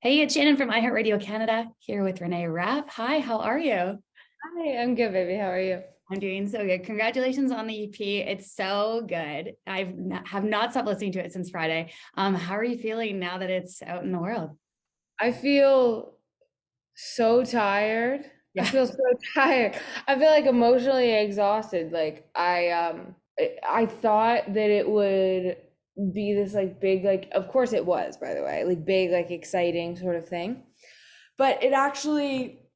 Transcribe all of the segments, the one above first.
Hey, it's Shannon from iHeartRadio Canada here with Reneé Rapp. Hi, how are you? Hi, I'm good, baby. How are you? I'm doing so good. Congratulations on the EP. It's so good. Have not stopped listening to it since Friday. How are you feeling now that it's out in the world? I feel so tired. I Yeah. feel so tired. I feel like emotionally exhausted. I thought that it would be this like big like of course it was, by the way, like big like exciting sort of thing. But it actually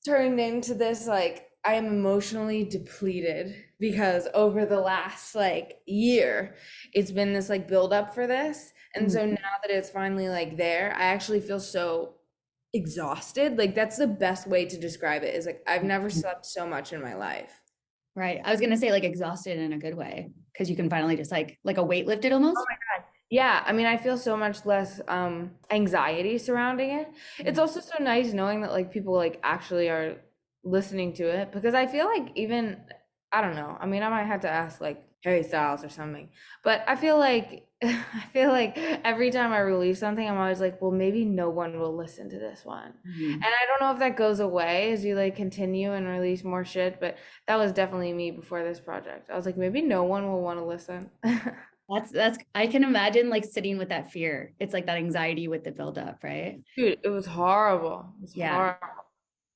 turned into this like I am emotionally depleted because over the last like year, it's been this like build up for this. And Mhm. so now that it's finally like there, I actually feel so exhausted. Like that's the best way to describe it is like I've never slept so much in my life. Right. I was gonna say like exhausted in a good way because you can finally just like a weight lifted almost. Yeah, I mean, I feel so much less anxiety surrounding it. It's Mhm. also so nice knowing that like people like actually are listening to it because I feel like even I don't know. I mean, I might have to ask like Harry Styles or something. But I feel like I feel like every time I release something, I'm always like, well, maybe no one will listen to this one. And Mhm. I don't know if that goes away as you like continue and release more shit, but that was definitely me before this project. I was like, maybe no one will want to listen. That's I can imagine like sitting with that fear. It's like that anxiety with the buildup, right? Dude, it was horrible. It was Yeah. horrible.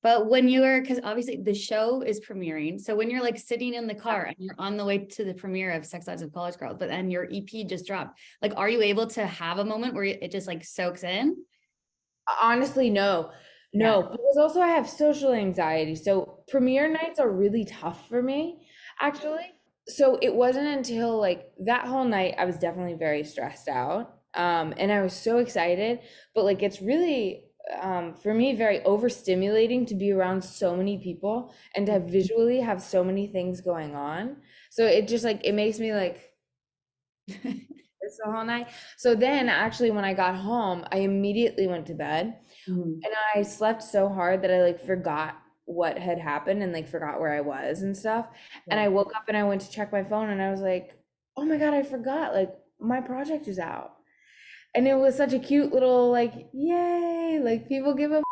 But when you are, because obviously the show is premiering, so when you're like sitting in the car and you're on the way to the premiere of Sex Lives of College Girls, but then your EP just dropped, like, are you able to have a moment where it just like soaks in? Honestly, no. Yeah. No, because also I have social anxiety. So premiere nights are really tough for me, actually. So it wasn't until like that whole night I was definitely very stressed out. And I was so excited, but like it's really for me very overstimulating to be around so many people and to visually have so many things going on. So it just like it makes me like this the whole night. So then actually when I got home, I immediately went to bed Mhm. and I slept so hard that I like forgot what had happened and like forgot where I was and stuff. And Yeah. I woke up and I went to check my phone and I was like, "Oh my God, I forgot. Like my project is out." And it was such a cute little like, "Yay!" Like people give a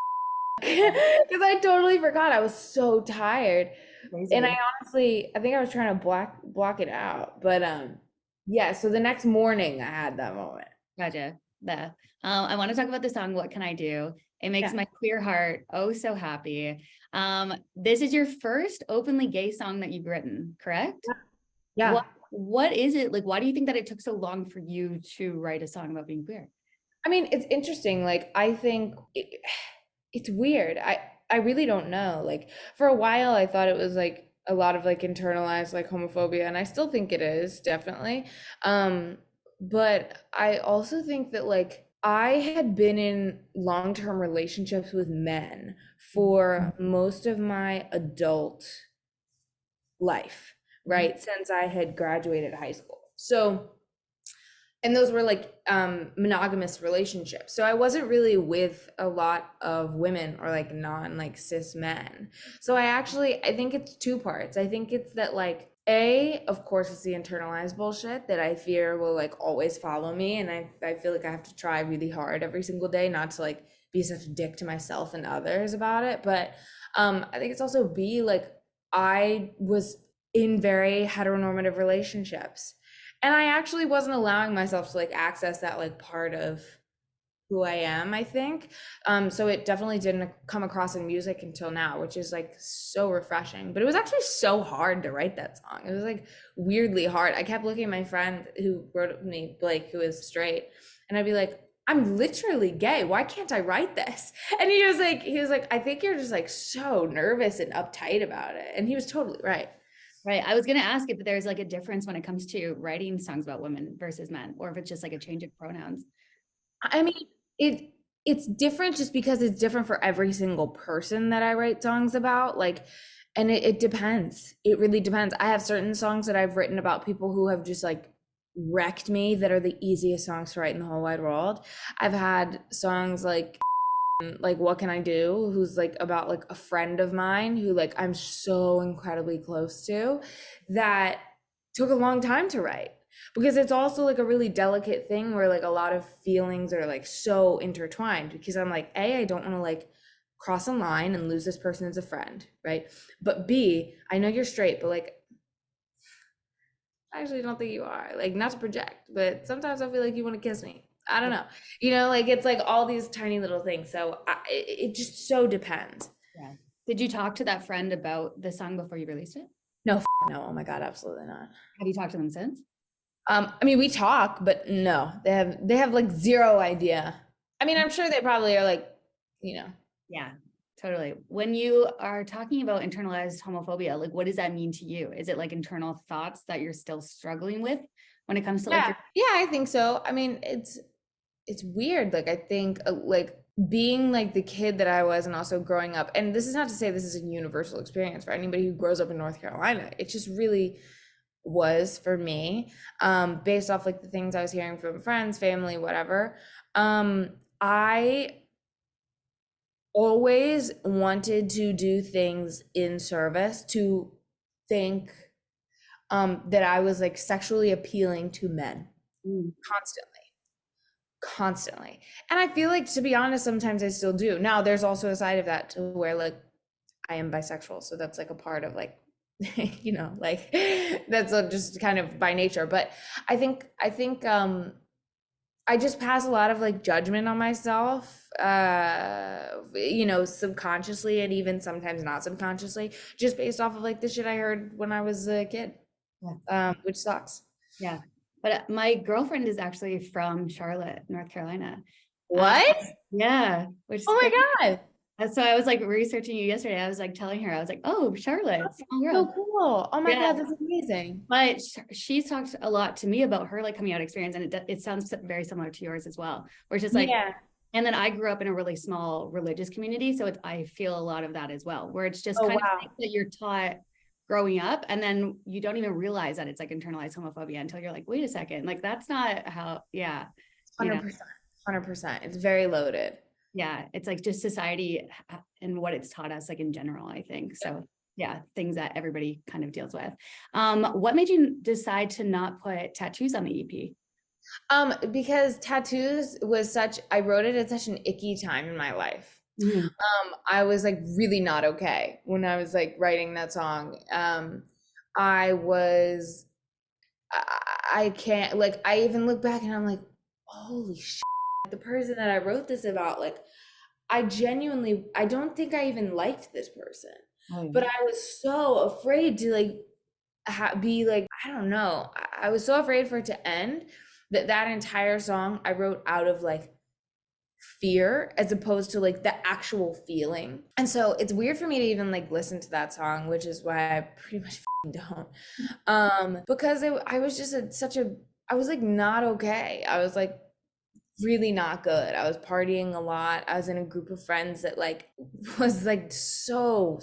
because I totally forgot. I was so tired. And I Crazy. honestly, I think I was trying to block it out. But yeah, so the next morning I had that moment. Gotcha. I want to talk about the song "What Can I Do." It makes Yeah. my queer heart oh so happy. This is your first openly gay song that you've written, correct? Yeah. What is it like? Why do you think that it took so long for you to write a song about being queer? I mean, it's interesting. Like, I think it's weird. I really don't know. Like, for a while, I thought it was like a lot of like internalized like homophobia, and I still think it is definitely. But I also think that like I had been in long-term relationships with men for most of my adult life, Mhm. right? Since I had graduated high school. So and those were like monogamous relationships, so I wasn't really with a lot of women or like non like cis men. So I think it's two parts. I think it's that like a of course it's the internalized bullshit that I fear will like always follow me, and I feel like I have to try really hard every single day not to like be such a dick to myself and others about it. But I think it's also b like I was in very heteronormative relationships, and I actually wasn't allowing myself to like access that like part of who I am, I think. So it definitely didn't come across in music until now, which is like so refreshing. But it was actually so hard to write that song. It was like weirdly hard. I kept looking at my friend who wrote me, Blake, who is straight, and I'd be like, I'm literally gay. Why can't I write this? And he was like, I think you're just like so nervous and uptight about it. And he was totally right. Right. I was going to ask if there's like a difference when it comes to writing songs about women versus men, or if it's just like a change of pronouns. I mean, it it's different just because it's different for every single person that I write songs about. Like, and it depends. It really depends. I have certain songs that I've written about people who have just like wrecked me that are the easiest songs to write in the whole wide world. I've had songs like What Can I Do, who's like about like a friend of mine who I'm so incredibly close to, that took a long time to write. because it's also like a really delicate thing where like a lot of feelings are like so intertwined, because I'm like, A, I don't want to like cross a line and lose this person as a friend, right? But B, I know you're straight, but like I actually don't think you are. Like, not to project, but sometimes I feel like you want to kiss me. I don't know. You know, like it's like all these tiny little things. So it just so depends. Yeah. Did you talk to that friend about the song before you released it? No, no. Oh my God, absolutely not. Have you talked to them since? I mean, we talk, but no, they have like zero idea. I mean, I'm sure they probably are like, you know. Yeah, totally. When you are talking about internalized homophobia, like what does that mean to you? Is it like internal thoughts that you're still struggling with when it comes to like Yeah, I think so. I mean, it's weird. Like I think like being like the kid that I was, and also growing up, and this is not to say this is a universal experience for anybody who grows up in North Carolina. It just really was for me, based off like the things I was hearing from friends, family, whatever. I always wanted to do things in service to think that I was like sexually appealing to men constantly. And I feel like, to be honest, sometimes I still do. Now, there's also a side of that to where like I am bisexual, so that's like a part of like you know, like that's just kind of by nature. But I think I just pass a lot of like judgment on myself, you know, subconsciously and even sometimes not subconsciously, just based off of like the shit I heard when I was a kid, which sucks. Yeah. But my girlfriend is actually from Charlotte, North Carolina. What? Yeah. Which is Oh my crazy. God. So I was like researching you yesterday. I was like telling her, I was like, oh, Charlotte, small So world. cool. Oh my Yeah. God, that's amazing. But she's talked a lot to me about her like coming out experience, and it sounds very similar to yours as well. Where it's just like, Yeah. and then I grew up in a really small religious community, so I feel a lot of that as well. Where it's just Oh kind wow. of things that you're taught growing up, and then you don't even realize that it's like internalized homophobia until you're like, wait a second, like that's not how. Yeah, you know. 100%. 100%. It's very loaded. Yeah, it's like just society and what it's taught us, like in general, I think. So yeah, things that everybody kind of deals with. What made you decide to not put tattoos on the EP? Because tattoos was such, I wrote it at such an icky time in my life. Mm-hmm. I was like really not okay when I was like writing that song. I was, I can't, like, I even look back and I'm like, holy shit, the person that I wrote this about, like, I genuinely, I don't think I even liked this person, but I was so afraid to like be like, I don't know. I was so afraid for it to end that entire song I wrote out of like fear as opposed to like the actual feeling. And so it's weird for me to even like listen to that song, which is why I pretty much don't. Because I was just I was like not okay. I was like really not good. I was partying a lot. I was in a group of friends that like was like so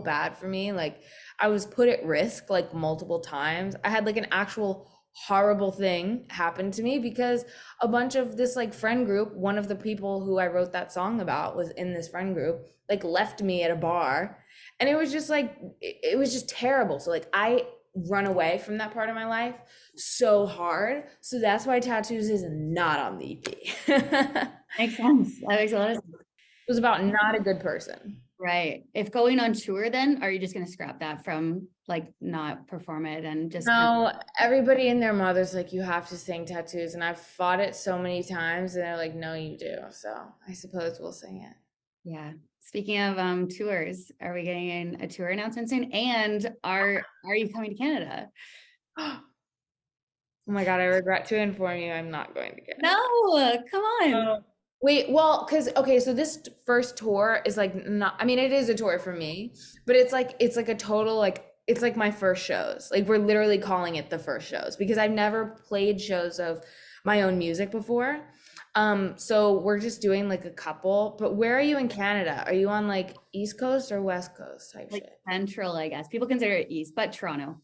bad for me. Like I was put at risk like multiple times. I had like an actual horrible thing happen to me because a bunch of this like friend group, one of the people who I wrote that song about was in this friend group, like left me at a bar, and it was just like it was just terrible. So like I run away from that part of my life so hard. So that's why tattoos is not on the EP. Makes sense. That makes a lot of sense. It was about not a good person. Right. If going on tour, then are you just going to scrap that from like not perform it and just No, everybody and their mother's like, you have to sing tattoos. And I've fought it so many times and they're like, no, you do. So I suppose we'll sing it. Yeah. Speaking of tours, are we getting a tour announcement soon? And are you coming to Canada? Oh my God, I regret to inform you I'm not going to Canada. No, come on. Wait, well, okay, so this first tour is like not, I mean, it is a tour for me, but it's like a total, like, it's like my first shows. Like we're literally calling it the first shows because I've never played shows of my own music before. So we're just doing like a couple, but where are you in Canada? Are you on like East Coast or West Coast type Like shit? central, I guess. People consider it east, but Toronto.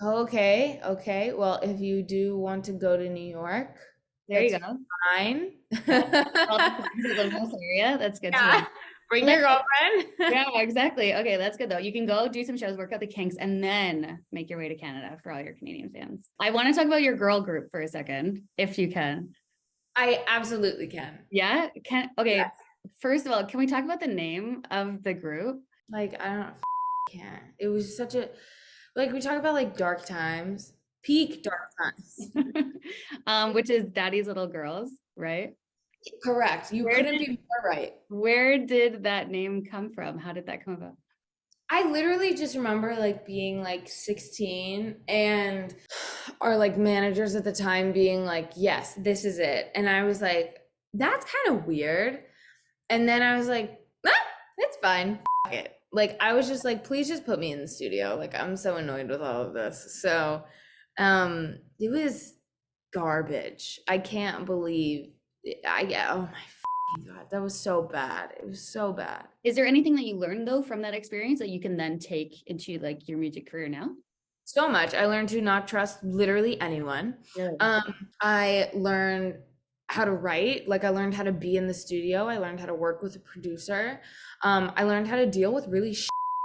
Okay, okay. Well, if you do want to go to New York, There you go. fine. Well, the Little area. That's good to know. Bring your girlfriend. Yeah, exactly. Okay, that's good though. You can go do some shows, work out the kinks, and then make your way to Canada for all your Canadian fans. I want to talk about your girl group for a second, if you can. I absolutely can. Yeah? Okay. Yes. First of all, can we talk about the name of the group? Like, I don't can't. It was such a, like, we talk about like dark times, peak dark times. Which is Daddy's Little Girls, right? Correct. You couldn't be more right. Where did that name come from? How did that come about? I literally just remember like being like 16 and our like managers at the time being like, yes, this is it. And I was like, that's kind of weird. And then I was like, it's fine. F it. Like, I was just like, please just put me in the studio. Like, I'm so annoyed with all of this. So, it was garbage. I can't believe oh my God, that was so bad. It was so bad. Is there anything that you learned though from that experience that you can then take into like your music career now? So much. I learned to not trust literally anyone. Really? I learned how to write. Like, I learned how to be in the studio. I learned how to work with a producer. I learned how to deal with really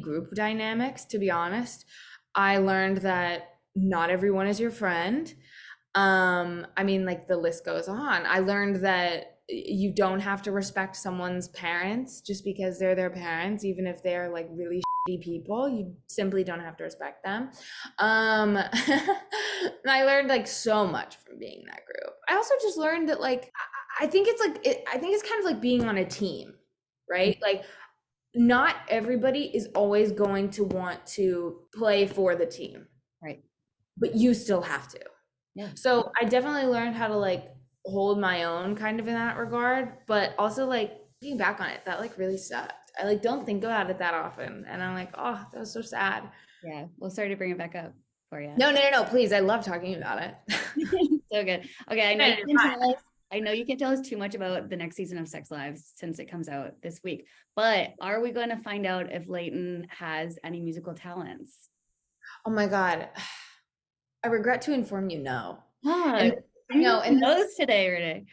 group dynamics, to be honest. I learned that not everyone is your friend. I mean, like, the list goes on. I learned that you don't have to respect someone's parents just because they're their parents, even if they're like really shitty people. You simply don't have to respect them. And I learned like so much from being in that group. I also just learned that like I think it's kind of like being on a team, right? Like, not everybody is always going to want to play for the team, right? But you still have to. Yeah. So I definitely learned how to like hold my own kind of in that regard, but also like looking back on it, that like really sucked. I like don't think about it that often, and I'm like, oh, that was so sad. Yeah, well, sorry to bring it back up for you. No, please, I love talking about it. So good. Okay, I know you can't tell us too much about the next season of Sex Lives since it comes out this week, but are we going to find out if Leighton has any musical talents? Oh my God, I regret to inform you, no. No, and those today, Reneé.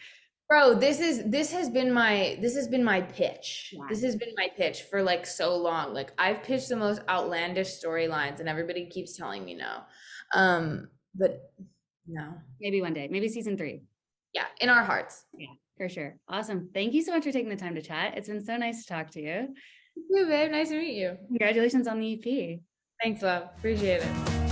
Bro, this has been my pitch. Wow. This has been my pitch for like so long. Like, I've pitched the most outlandish storylines and everybody keeps telling me no. But no. Maybe one day, maybe season 3. Yeah, in our hearts. Yeah, for sure. Awesome. Thank you so much for taking the time to chat. It's been so nice to talk to you. You, babe. Nice to meet you. Congratulations on the EP. Thanks, love. Appreciate it.